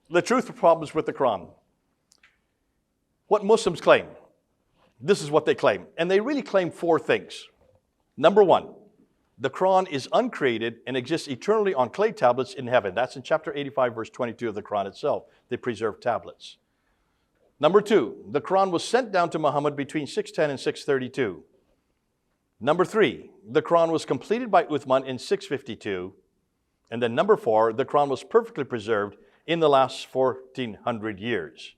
The truth of problems with the Qur'an. What Muslims claim, this is what they claim. And they really claim four things. Number one, the Qur'an is uncreated and exists eternally on clay tablets in heaven. That's in chapter 85, verse 22 of the Qur'an itself, the preserved tablets. Number two, the Qur'an was sent down to Muhammad between 610 and 632. Number three, the Qur'an was completed by Uthman in 652. And then number four, the Qur'an was perfectly preserved in the last 1400 years.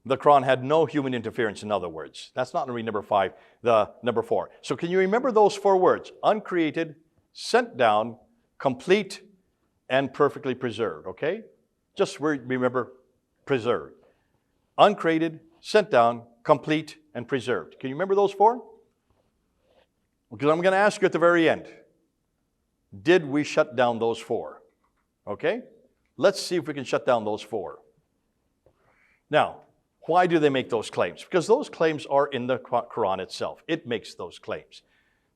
The Qur'an had no human interference, in other words. That's not read number five, the number four. So can you remember those four words? Uncreated, sent down, complete, and perfectly preserved, okay? Just remember preserved. Uncreated, sent down, complete, and preserved. Can you remember those four? Because I'm going to ask you at the very end, did we shut down those four? Okay? Let's see if we can shut down those four. Now, why do they make those claims? Because those claims are in the Qur'an itself. It makes those claims.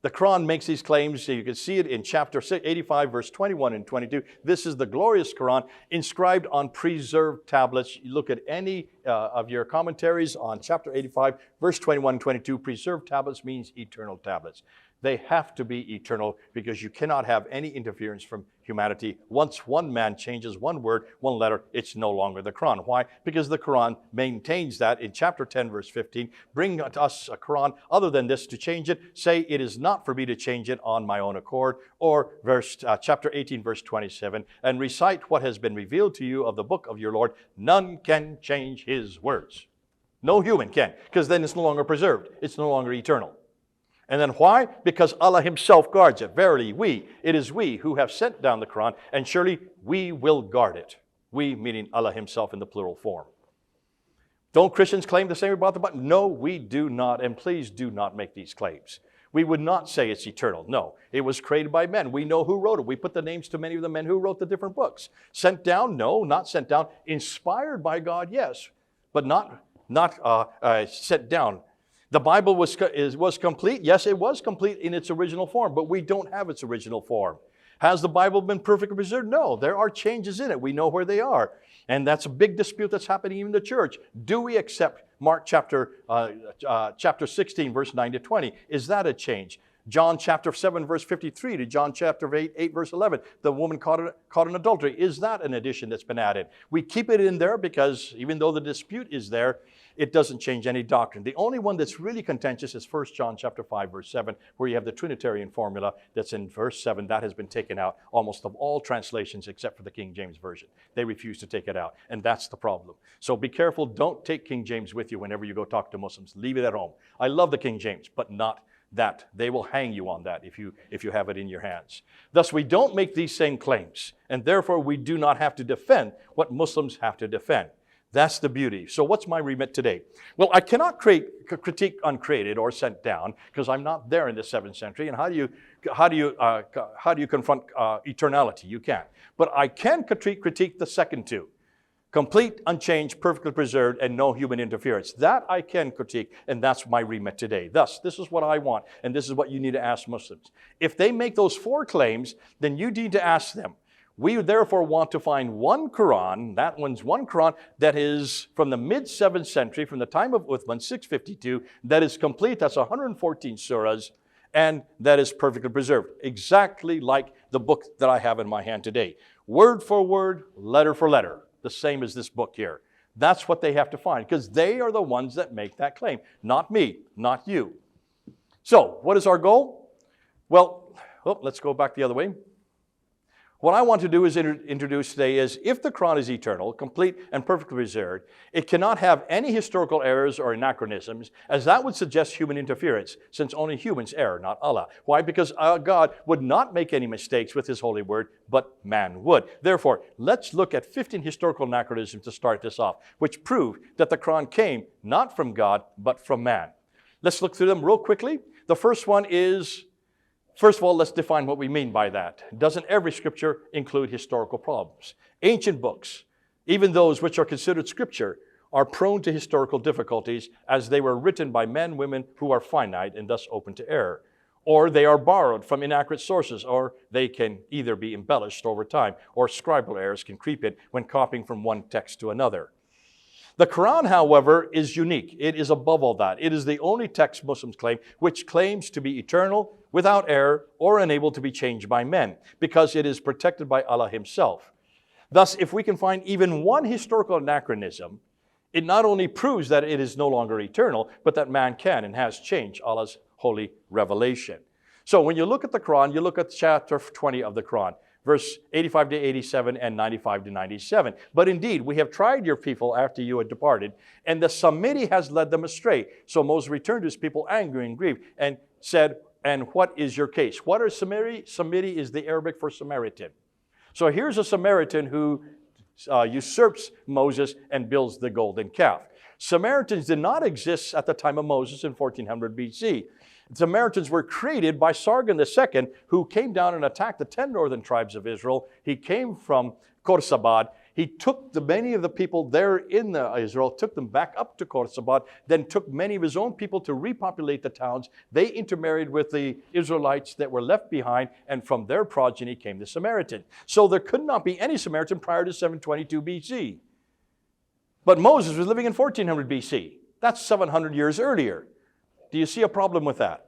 The Qur'an makes these claims. You can see it in chapter 85, verse 21 and 22. This is the glorious Qur'an inscribed on preserved tablets. You look at any of your commentaries on chapter 85, verse 21 and 22. Preserved tablets means eternal tablets. They have to be eternal because you cannot have any interference from humanity. Once one man changes one word, one letter, it's no longer the Qur'an. Why? Because the Qur'an maintains that in chapter 10, verse 15. Bring to us a Qur'an other than this to change it. Say it is not for me to change it on my own accord. Or chapter 18, verse 27. And recite what has been revealed to you of the book of your Lord. None can change his words. No human can, because then it's no longer preserved. It's no longer eternal. And then why? Because Allah Himself guards it. Verily, it is we who have sent down the Qur'an, and surely we will guard it. We, meaning Allah Himself in the plural form. Don't Christians claim the same about the Bible? No, we do not, and please do not make these claims. We would not say it's eternal. No, it was created by men. We know who wrote it. We put the names to many of the men who wrote the different books. Sent down? No, not sent down. Inspired by God? Yes, but not sent down. The Bible was complete. Yes, it was complete in its original form, but we don't have its original form. Has the Bible been perfectly preserved? No, there are changes in it. We know where they are. And that's a big dispute that's happening even in the church. Do we accept Mark chapter 16, verse 9 to 20? Is that a change? John chapter 7, verse 53 to John chapter 8, verse 11. The woman caught in adultery. Is that an addition that's been added? We keep it in there because even though the dispute is there, it doesn't change any doctrine. The only one that's really contentious is 1 John chapter 5, verse 7, where you have the Trinitarian formula that's in verse 7. That has been taken out almost of all translations except for the King James Version. They refuse to take it out, and that's the problem. So be careful. Don't take King James with you whenever you go talk to Muslims. Leave it at home. I love the King James, but not that. They will hang you on that if you have it in your hands. Thus, we don't make these same claims, and therefore we do not have to defend what Muslims have to defend. That's the beauty. So what's my remit today? Well, I cannot critique uncreated or sent down because I'm not there in the 7th century. And how do you confront eternality? You can't. But I can critique the second two. Complete, unchanged, perfectly preserved, and no human interference. That I can critique, and that's my remit today. Thus, this is what I want, and this is what you need to ask Muslims. If they make those four claims, then you need to ask them. We therefore want to find one Qur'an, that one's one Qur'an, that is from the mid-7th century, from the time of Uthman, 652, that is complete, that's 114 surahs, and that is perfectly preserved. Exactly like the book that I have in my hand today. Word for word, letter for letter. The same as this book here. That's what they have to find, because they are the ones that make that claim. Not me, not you. So, what is our goal? Well, let's go back the other way. What I want to do is introduce today is, if the Qur'an is eternal, complete, and perfectly preserved, it cannot have any historical errors or anachronisms, as that would suggest human interference, since only humans err, not Allah. Why? Because God would not make any mistakes with His holy word, but man would. Therefore, let's look at 15 historical anachronisms to start this off, which prove that the Qur'an came not from God, but from man. Let's look through them real quickly. The first one is, first of all, let's define what we mean by that. Doesn't every scripture include historical problems? Ancient books, even those which are considered scripture, are prone to historical difficulties as they were written by men, women who are finite and thus open to error. or they are borrowed from inaccurate sources, or they can either be embellished over time, or scribal errors can creep in when copying from one text to another. The Qur'an, however, is unique. It is above all that. It is the only text Muslims claim which claims to be eternal, without error, or unable to be changed by men, because it is protected by Allah Himself. Thus, if we can find even one historical anachronism, it not only proves that it is no longer eternal, but that man can and has changed Allah's holy revelation. So when you look at the Quran, you look at chapter 20 of the Quran, verse 85 to 87 and 95 to 97. But indeed, we have tried your people after you had departed, and the Samiri has led them astray. So Moses returned to his people angry and grieved, and said, and what is your case? What are Samiri? Samiri is the Arabic for Samaritan. So here's a Samaritan who usurps Moses and builds the golden calf. Samaritans did not exist at the time of Moses in 1400 BC. The Samaritans were created by Sargon II, who came down and attacked the 10 northern tribes of Israel. He came from Khorsabad. He took many of the people there in Israel, took them back up to Khorsabad, then took many of his own people to repopulate the towns. They intermarried with the Israelites that were left behind, and from their progeny came the Samaritan. So there could not be any Samaritan prior to 722 BC. But Moses was living in 1400 BC. That's 700 years earlier. Do you see a problem with that?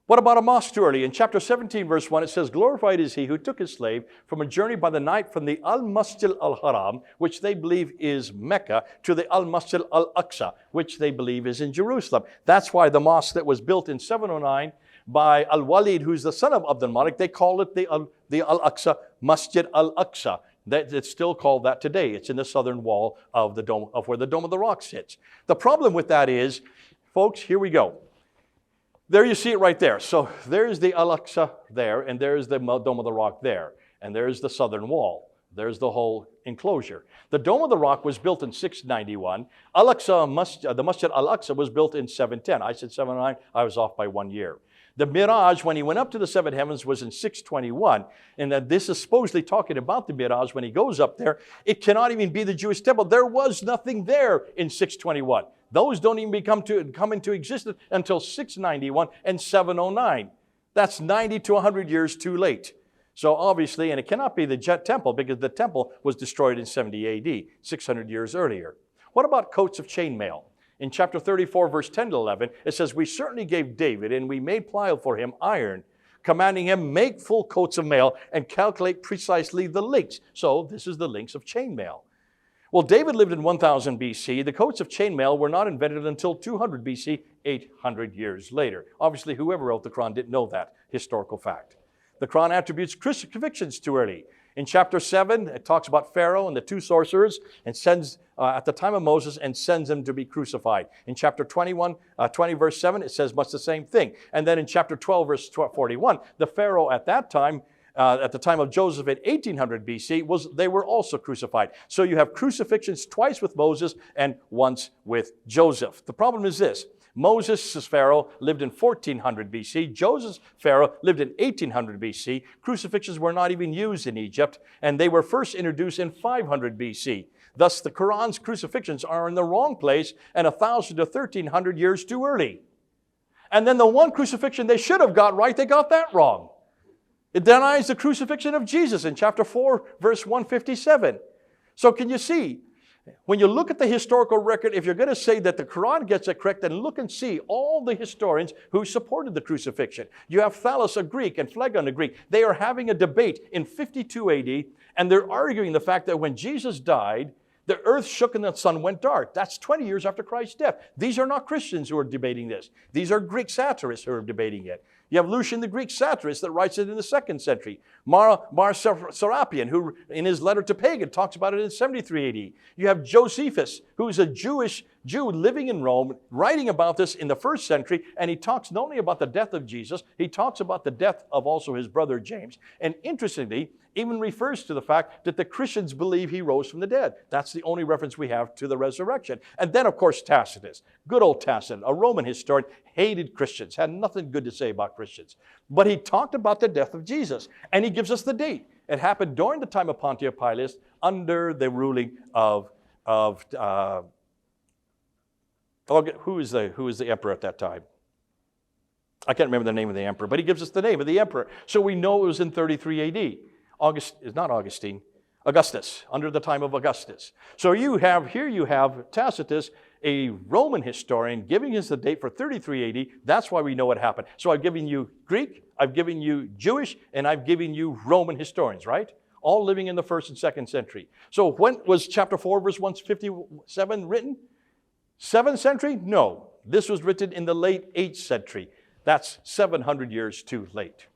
What about a mosque too early? In chapter 17, verse 1, it says, glorified is he who took his slave from a journey by the night from the Al-Masjid al-Haram, which they believe is Mecca, to the Al-Masjid al-Aqsa, which they believe is in Jerusalem. That's why the mosque that was built in 709 by Al-Walid, who's the son of Abd al-Malik, they call it the Al-Aqsa, Masjid al-Aqsa. It's still called that today. It's in the southern wall of the dome, of where the Dome of the Rock sits. The problem with that is, folks, here we go. There you see it right there. So there's the Al-Aqsa there, and there's the Dome of the Rock there, and there's the southern wall. There's the whole enclosure. The Dome of the Rock was built in 691. Al-Aqsa, the Masjid Al-Aqsa was built in 710. I said 709. I was off by 1 year. The Miraj, when he went up to the seven heavens, was in 621. And that this is supposedly talking about the Miraj. When he goes up there, it cannot even be the Jewish temple. There was nothing there in 621. Those don't even come into existence until 691 and 709. That's 90 to 100 years too late. So obviously, and it cannot be the temple, because the temple was destroyed in 70 AD, 600 years earlier. What about coats of chainmail? In chapter 34, verse 10 to 11, it says, we certainly gave David, and we made pliable for him iron, commanding him, make full coats of mail and calculate precisely the links. So this is the links of chainmail. Well, David lived in 1000 BC. The coats of chainmail were not invented until 200 BC, 800 years later. Obviously, whoever wrote the Quran didn't know that historical fact. The Quran attributes crucifixions too early. In chapter 7, it talks about Pharaoh and the two sorcerers, and sends, at the time of Moses, and sends them to be crucified. In chapter 20, verse 7, it says much the same thing. And then in chapter 12, verse 41, the Pharaoh at that time, at the time of Joseph in 1800 BC, they were also crucified. So you have crucifixions twice with Moses and once with Joseph. The problem is this. Moses' Pharaoh lived in 1400 BC. Joseph's Pharaoh lived in 1800 BC. Crucifixions were not even used in Egypt, and they were first introduced in 500 BC. Thus, the Quran's crucifixions are in the wrong place and 1000 to 1300 years too early. And then the one crucifixion they should have got right, they got that wrong. It denies the crucifixion of Jesus in chapter 4, verse 157. So can you see? When you look at the historical record, if you're going to say that the Quran gets it correct, then look and see all the historians who supported the crucifixion. You have Thales, a Greek, and Phlegon, a Greek. They are having a debate in 52 AD, and they're arguing the fact that when Jesus died, the earth shook and the sun went dark. That's 20 years after Christ's death. These are not Christians who are debating this. These are Greek satirists who are debating it. You have Lucian, the Greek satirist, that writes it in the 2nd century. Mar Serapion, who in his letter to Pagan talks about it in 73 AD. You have Josephus, who is a Jew living in Rome, writing about this in the 1st century, and he talks not only about the death of Jesus, he talks about the death of also his brother James, and interestingly, even refers to the fact that the Christians believe he rose from the dead. That's the only reference we have to the resurrection. And then, of course, Tacitus, good old Tacitus, a Roman historian, hated Christians, had nothing good to say about Christians. But he talked about the death of Jesus, and he gives us the date. It happened during the time of Pontius Pilate under the ruling of who is the emperor at that time? I can't remember the name of the emperor, but he gives us the name of the emperor. So we know it was in 33 AD. Augustus, under the time of Augustus. So you have Tacitus, a Roman historian, giving us the date for 33 AD. That's why we know what happened. So I've given you Greek, I've given you Jewish, and I've given you Roman historians, right? All living in the 1st and 2nd century. So when was chapter 4, verse 157 written? 7th century? No. This was written in the late 8th century. That's 700 years too late.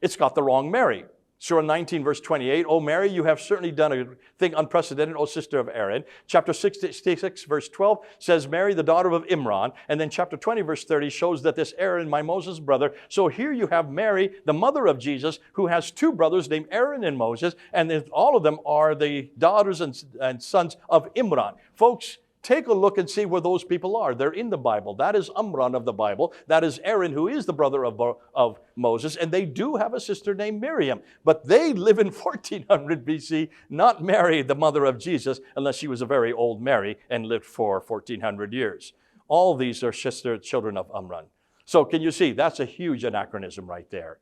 It's got the wrong Mary. Surah 19, verse 28, O Mary, you have certainly done a thing unprecedented, O sister of Aaron. Chapter 66, verse 12 says, Mary, the daughter of Imran. And then chapter 20, verse 30 shows that this Aaron, my Moses' brother. So here you have Mary, the mother of Jesus, who has 2 brothers named Aaron and Moses. And all of them are the daughters and sons of Imran. Folks, take a look and see where those people are. They're in the Bible. That is Imran of the Bible. That is Aaron, who is the brother of Moses. And they do have a sister named Miriam. But they live in 1400 BC, not Mary, the mother of Jesus, unless she was a very old Mary and lived for 1400 years. All these are children of Imran. So can you see? That's a huge anachronism right there.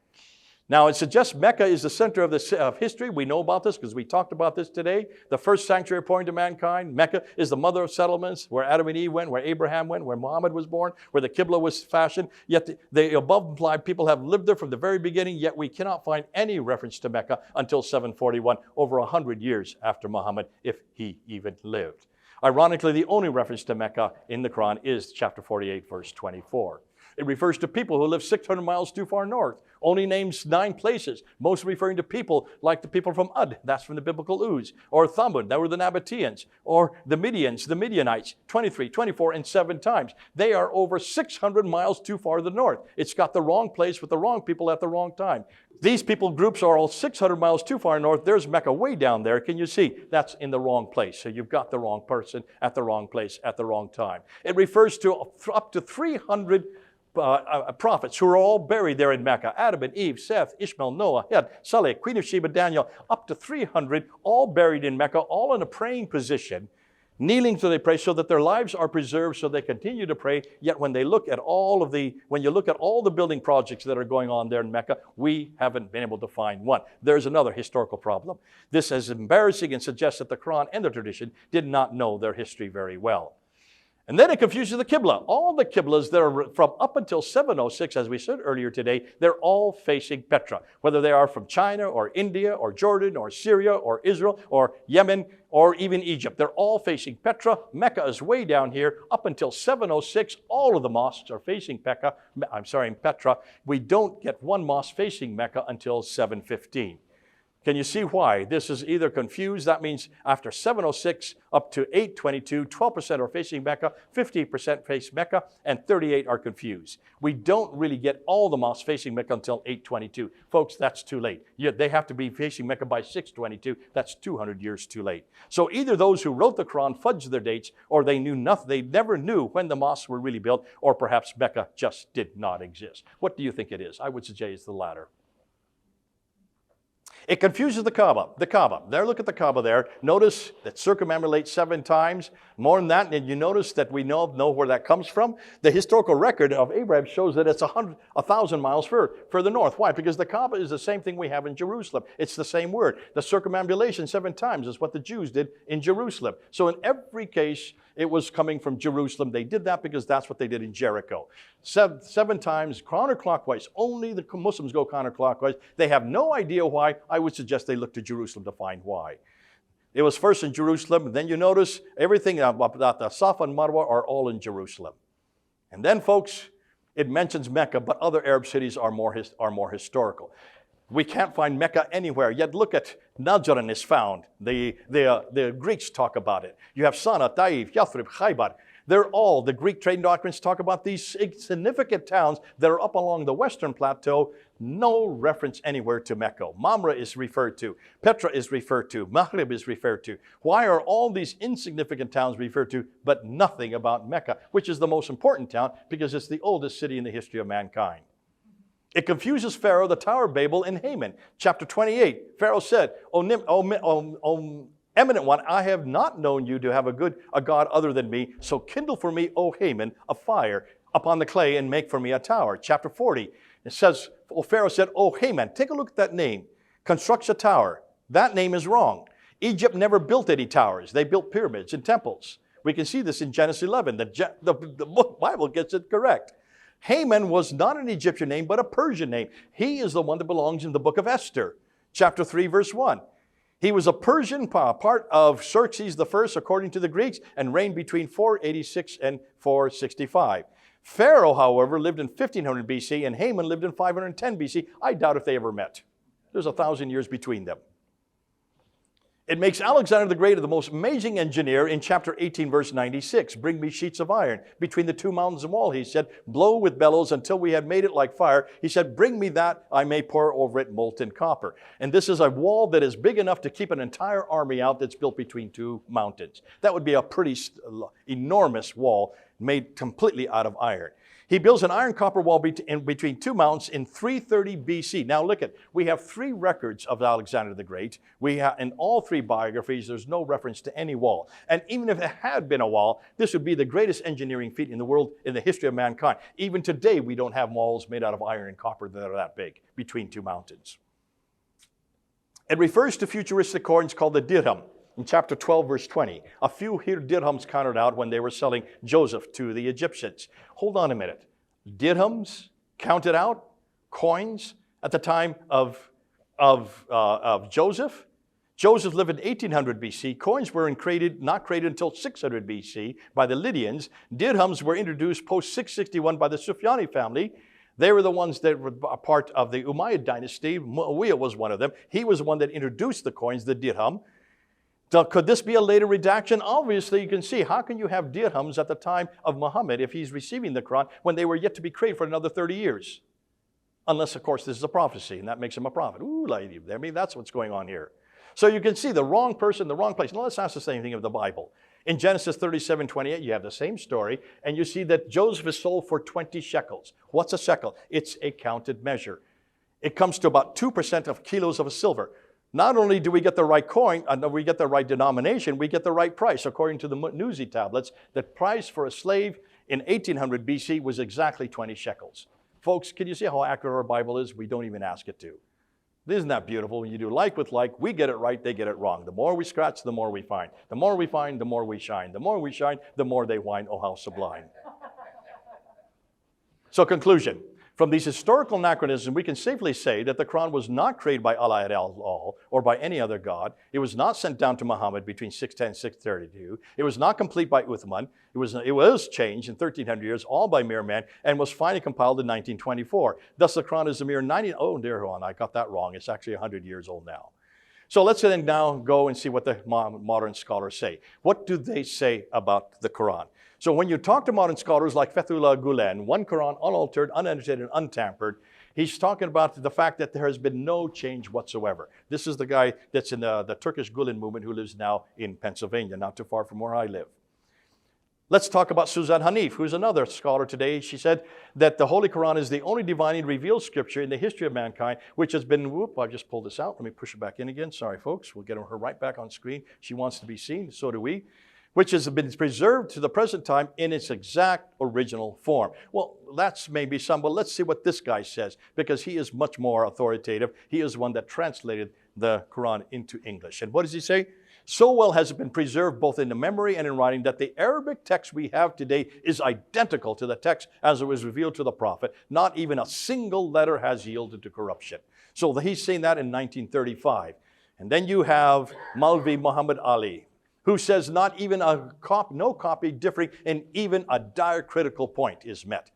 Now, it suggests Mecca is the center of history. We know about this because we talked about this today. The first sanctuary appointed to mankind. Mecca is the mother of settlements, where Adam and Eve went, where Abraham went, where Muhammad was born, where the Qibla was fashioned. Yet the above implied people have lived there from the very beginning, yet we cannot find any reference to Mecca until 741, over 100 years after Muhammad, if he even lived. Ironically, the only reference to Mecca in the Quran is chapter 48, verse 24. It refers to people who live 600 miles too far north. Only names 9 places, most referring to people like the people from Ud, that's from the biblical Uz, or Thamud, that were the Nabateans, or the Midians, the Midianites, 23, 24, and 7 times. They are over 600 miles too far to the north. It's got the wrong place with the wrong people at the wrong time. These people groups are all 600 miles too far north. There's Mecca way down there. Can you see? That's in the wrong place. So you've got the wrong person at the wrong place at the wrong time. It refers to up to 300 prophets who are all buried there in Mecca. Adam and Eve, Seth, Ishmael, Noah, Had, Saleh, Queen of Sheba, Daniel, up to 300, all buried in Mecca, all in a praying position, kneeling so they pray, so that their lives are preserved, so they continue to pray. Yet when you look at all the building projects that are going on there in Mecca, we haven't been able to find one. There's another historical problem. This is embarrassing and suggests that the Quran and the tradition did not know their history very well. And then it confuses the Qibla. All the Qiblas that are from up until 706, as we said earlier today, they're all facing Petra. Whether they are from China or India or Jordan or Syria or Israel or Yemen or even Egypt, they're all facing Petra. Mecca is way down here. Up until 706, all of the mosques are facing Petra. We don't get one mosque facing Mecca until 715. Can you see why? This is either confused. That means after 706 up to 822, 12% are facing Mecca, 50% face Mecca, and 38 are confused. We don't really get all the mosques facing Mecca until 822. Folks, that's too late. They have to be facing Mecca by 622. That's 200 years too late. So either those who wrote the Quran fudged their dates, or they knew nothing. They never knew when the mosques were really built, or perhaps Mecca just did not exist. What do you think it is? I would suggest it's the latter. It confuses the Kaaba. The Kaaba. There, look at the Kaaba there. Notice that circumambulates 7 times. More than that, and you notice that we know where that comes from. The historical record of Abraham shows that it's 1,000 miles further north. Why? Because the Kaaba is the same thing we have in Jerusalem. It's the same word. The circumambulation 7 times is what the Jews did in Jerusalem. So in every case, it was coming from Jerusalem. They did that because that's what they did in Jericho. 7 times counterclockwise. Only the Muslims go counterclockwise. They have no idea why. I would suggest they look to Jerusalem to find why. It was first in Jerusalem, and then you notice everything about the Safa and Marwa are all in Jerusalem. And then, folks, it mentions Mecca, but other Arab cities are more historical. We can't find Mecca anywhere. Yet look at Najran is found. The Greeks talk about it. You have Sana, Taif, Yathrib, Khaybar. The Greek trading documents talk about these significant towns that are up along the western plateau. No reference anywhere to Mecca. Mamre is referred to. Petra is referred to. Maghrib is referred to. Why are all these insignificant towns referred to, but nothing about Mecca, which is the most important town because it's the oldest city in the history of mankind? It confuses Pharaoh, the Tower of Babel, and Haman. Chapter 28, Pharaoh said, O eminent one, I have not known you to have a God other than me, so kindle for me, O Haman, a fire upon the clay and make for me a tower. Chapter 40, it says, Pharaoh said, oh, Haman, take a look at that name. Constructs a tower. That name is wrong. Egypt never built any towers. They built pyramids and temples. We can see this in Genesis 11. The Bible gets it correct. Haman was not an Egyptian name, but a Persian name. He is the one that belongs in the book of Esther, chapter 3, verse 1. He was a Persian part of Xerxes I, according to the Greeks, and reigned between 486 and 465. Pharaoh, however, lived in 1500 BC, and Haman lived in 510 BC. I doubt if they ever met. There's 1,000 years between them. It makes Alexander the Great the most amazing engineer in chapter 18, verse 96. Bring me sheets of iron between the two mountains of wall, he said. Blow with bellows until we had made it like fire. He said, bring me that I may pour over it molten copper. And this is a wall that is big enough to keep an entire army out that's built between two mountains. That would be a pretty enormous wall made completely out of iron. He builds an iron copper wall between two mountains in 330 BC. Now look at, we have 3 records of Alexander the Great. We have, in all 3 biographies, there's no reference to any wall. And even if it had been a wall, this would be the greatest engineering feat in the world in the history of mankind. Even today, we don't have walls made out of iron and copper that are that big between 2 mountains. It refers to futuristic coins called the dirham. In chapter 12, verse 20, a few dirhams counted out when they were selling Joseph to the Egyptians. Hold on a minute. Dirhams counted out, coins at the time of Joseph. Joseph lived in 1800 BC. Coins were not created until 600 BC by the Lydians. Dirhams were introduced post 661 by the Sufyani family. They were the ones that were a part of the Umayyad dynasty. Muawiyah was one of them. He was the one that introduced the coins, the dirham. Could this be a later redaction? Obviously, you can see, how can you have dirhams at the time of Muhammad if he's receiving the Qur'an when they were yet to be created for another 30 years? Unless, of course, this is a prophecy, and that makes him a prophet. Ooh, I mean, that's what's going on here. So you can see the wrong person, the wrong place. Now let's ask the same thing of the Bible. In Genesis 37:28, you have the same story, and you see that Joseph is sold for 20 shekels. What's a shekel? It's a counted measure. It comes to about 2% of kilos of silver. Not only do we get the right coin, we get the right denomination, we get the right price. According to the Nuzi tablets, the price for a slave in 1800 BC was exactly 20 shekels. Folks, can you see how accurate our Bible is? We don't even ask it to. Isn't that beautiful? When you do like with like, we get it right, they get it wrong. The more we scratch, the more we find. The more we find, the more we shine. The more we shine, the more they whine. Oh, how sublime. So conclusion. From these historical anachronisms, we can safely say that the Quran was not created by Allah et al. Or by any other God. It was not sent down to Muhammad between 610 and 632. It was not complete by Uthman. It was changed in 1300 years, all by mere man, and was finally compiled in 1924. Thus, the Quran is a mere 90. Oh, dear one, I got that wrong. It's actually 100 years old now. So let's then now go and see what the modern scholars say. What do they say about the Quran? So when you talk to modern scholars like Fethullah Gulen, one Quran unaltered, unedited, and untampered, he's talking about the fact that there has been no change whatsoever. This is the guy that's in the Turkish Gulen movement who lives now in Pennsylvania, not too far from where I live. Let's talk about Suzanne Hanif, who's another scholar today. She said that the Holy Quran is the only divinely revealed scripture in the history of mankind, which has been, I just pulled this out. Let me push it back in again. Sorry, folks. We'll get her right back on screen. She wants to be seen. So do we. Which has been preserved to the present time in its exact original form. Well, that's maybe some, but let's see what this guy says, because he is much more authoritative. He is one that translated the Quran into English. And what does he say? So well has it been preserved both in the memory and in writing that the Arabic text we have today is identical to the text as it was revealed to the Prophet. Not even a single letter has yielded to corruption. So he's saying that in 1935. And then you have Maulvi Muhammad Ali, who says not even no copy differing in even a diacritical point is met.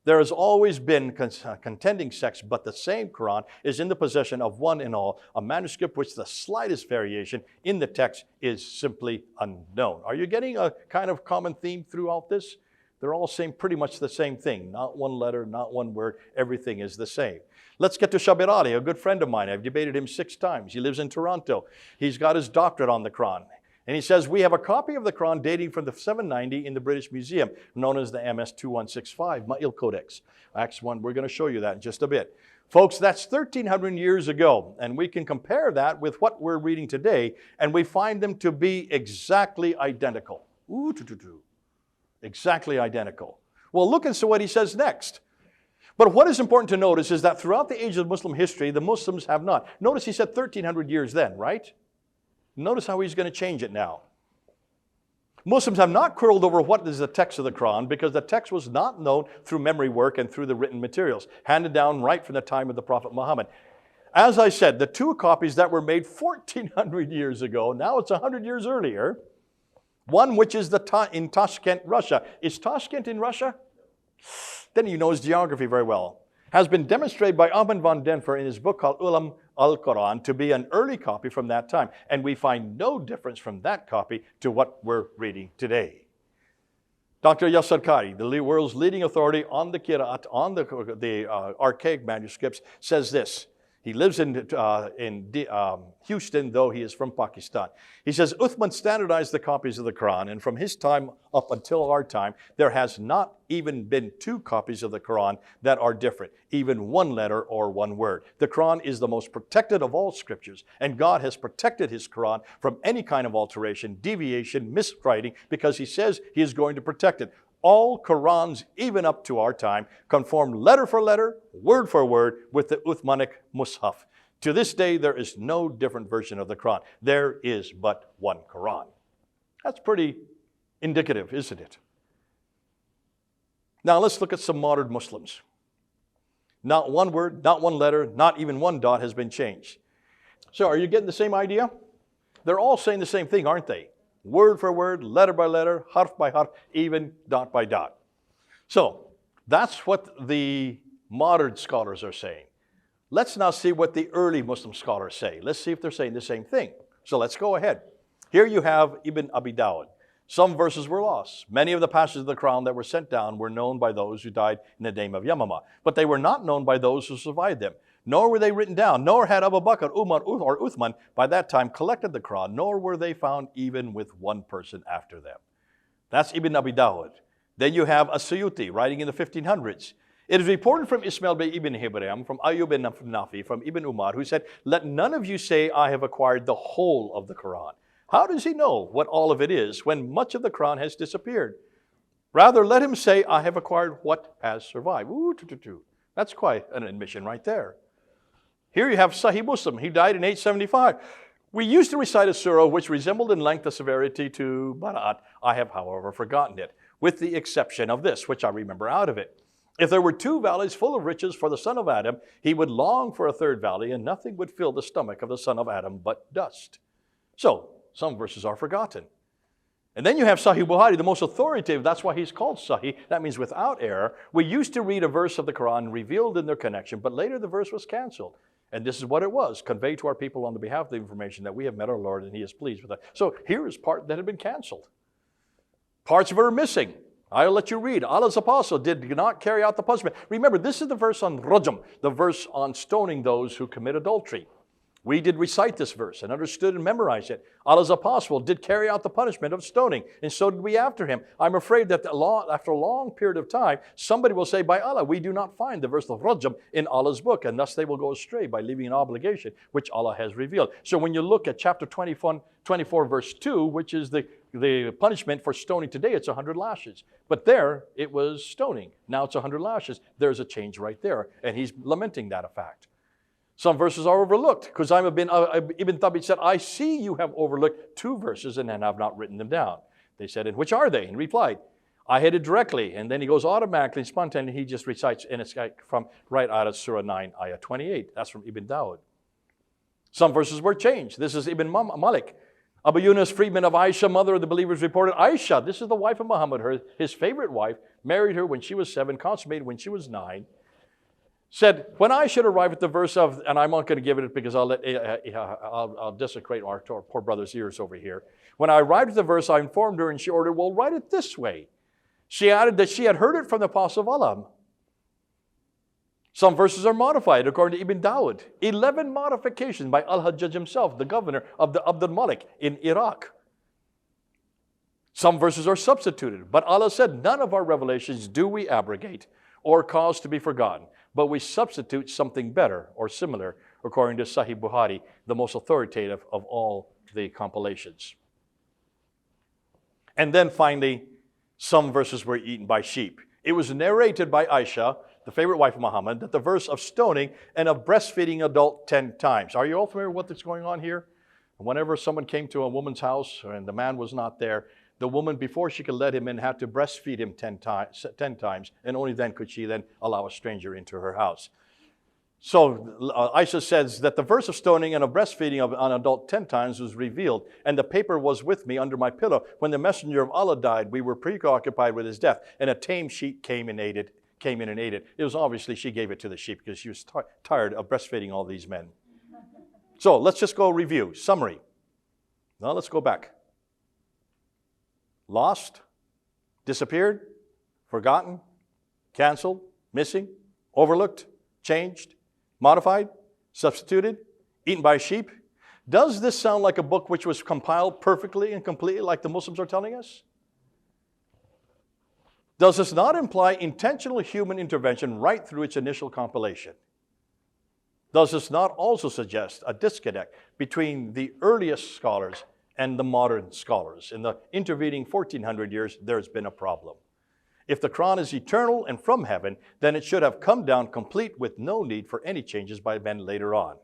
There has always been contending sects, but the same Quran is in the possession of one and all, a manuscript which the slightest variation in the text is simply unknown. Are you getting a kind of common theme throughout this? They're all saying pretty much the same thing. Not one letter, not one word, everything is the same. Let's get to Shabir Ali, a good friend of mine. I've debated him 6 times. He lives in Toronto. He's got his doctorate on the Quran. And he says, we have a copy of the Quran dating from the 790 in the British Museum, known as the MS-2165, Ma'il Codex. Acts 1, we're going to show you that in just a bit. Folks, that's 1,300 years ago, and we can compare that with what we're reading today, and we find them to be exactly identical. Exactly identical. Well, look and see what he says next. But what is important to notice is that throughout the age of Muslim history, the Muslims have not. Notice he said 1,300 years then, right? Notice how he's going to change it now. Muslims have not quarreled over what is the text of the Qur'an because the text was not known through memory work and through the written materials, handed down right from the time of the Prophet Muhammad. As I said, the two copies that were made 1,400 years ago, now it's 100 years earlier, one which is in Tashkent, Russia. Is Tashkent in Russia? Then he knows geography very well. Has been demonstrated by Ahmed von Denver in his book called Ulam al-Quran to be an early copy from that time. And we find no difference from that copy to what we're reading today. Dr. Yasar, the world's leading authority on the Qira'at, on the archaic manuscripts, says this. He lives in Houston, though he is from Pakistan. He says, Uthman standardized the copies of the Quran, and from his time up until our time, there has not even been two copies of the Quran that are different, even one letter or one word. The Quran is the most protected of all scriptures, and God has protected his Quran from any kind of alteration, deviation, miswriting, because he says he is going to protect it. All Qurans, even up to our time, conform letter for letter, word for word, with the Uthmanic Mus'haf. To this day, there is no different version of the Quran. There is but one Quran. That's pretty indicative, isn't it? Now let's look at some modern Muslims. Not one word, not one letter, not even one dot has been changed. So are you getting the same idea? They're all saying the same thing, aren't they? Word for word, letter by letter, harf by harf, even dot by dot. So that's what the modern scholars are saying. Let's now see what the early Muslim scholars say. Let's see if they're saying the same thing. So let's go ahead. Here you have Ibn Abi Dawud. Some verses were lost. Many of the passages of the Quran that were sent down were known by those who died in the name of Yamama, but they were not known by those who survived them. Nor were they written down, nor had Abu Bakr, Umar, or Uthman by that time collected the Quran, nor were they found even with one person after them. That's Ibn Abi Dawud. Then you have As-Suyuti, writing in the 1500s. It is reported from Ismail ibn Hibram, from Ayyub ibn Nafi, from Ibn Umar, who said, let none of you say, I have acquired the whole of the Quran. How does he know what all of it is when much of the Quran has disappeared? Rather, let him say, I have acquired what has survived. That's quite an admission right there. Here you have Sahih Muslim. He died in 875. We used to recite a surah which resembled in length the severity to Bara'at. I have, however, forgotten it, with the exception of this, which I remember out of it. If there were two valleys full of riches for the son of Adam, he would long for a third valley, and nothing would fill the stomach of the son of Adam but dust. So, some verses are forgotten. And then you have Sahih Bukhari, the most authoritative. That's why he's called Sahih. That means without error. We used to read a verse of the Quran revealed in their connection, but later the verse was canceled. And this is what it was, conveyed to our people on the behalf of the information that we have met our Lord and he is pleased with us. So here is part that had been canceled. Parts of it are missing. I'll let you read. Allah's apostle did not carry out the punishment. Remember, this is the verse on Rajam, the verse on stoning those who commit adultery. We did recite this verse and understood and memorized it. Allah's apostle did carry out the punishment of stoning, and so did we after him. I'm afraid that after a long period of time, somebody will say, by Allah, we do not find the verse of Rajam in Allah's book, and thus they will go astray by leaving an obligation which Allah has revealed. So when you look at chapter 24, verse 2, which is the punishment for stoning today, it's 100 lashes. But there, it was stoning. Now it's 100 lashes. There's a change right there, and he's lamenting that a fact. Some verses are overlooked. Because Ibn Thabit said, I see you have overlooked two verses and have not written them down. They said, and which are they? And he replied, I had it directly. And then he goes automatically, spontaneously, he just recites, and it's from right out of Surah 9, Ayah 28. That's from Ibn Dawud. Some verses were changed. This is Ibn Malik. Abu Yunus, freedman of Aisha, mother of the believers, reported, Aisha, this is the wife of Muhammad, his favorite wife, married her when she was 7, consummated when she was 9. Said, when I should arrive at the verse of, and I'm not going to give it because I'll desecrate our poor brother's ears over here. When I arrived at the verse, I informed her and she ordered, well, write it this way. She added that she had heard it from the Apostle of Allah. Some verses are modified according to Ibn Dawud. 11 modifications by Al-Hajjaj himself, the governor of the Abd al-Malik in Iraq. Some verses are substituted, but Allah said, none of our revelations do we abrogate or cause to be forgotten, but we substitute something better or similar, according to Sahih Bukhari, the most authoritative of all the compilations. And then finally, some verses were eaten by sheep. It was narrated by Aisha, the favorite wife of Muhammad, that the verse of stoning and of breastfeeding adult 10 times. Are you all familiar with what's going on here? Whenever someone came to a woman's house and the man was not there, the woman, before she could let him in, had to breastfeed him 10 times, and only then could she then allow a stranger into her house. So Aisha says that the verse of stoning and of breastfeeding of an adult 10 times was revealed, and the paper was with me under my pillow. When the messenger of Allah died, we were preoccupied with his death, and a tame sheep came in and ate it. It was obviously she gave it to the sheep because she was tired of breastfeeding all these men. So let's just go review. Summary. Now let's go back. Lost, disappeared, forgotten, canceled, missing, overlooked, changed, modified, substituted, eaten by sheep. Does this sound like a book which was compiled perfectly and completely like the Muslims are telling us? Does this not imply intentional human intervention right through its initial compilation? Does this not also suggest a disconnect between the earliest scholars and the modern scholars? In the intervening 1400 years, there's been a problem. If the Qur'an is eternal and from heaven, then it should have come down complete with no need for any changes by men later on.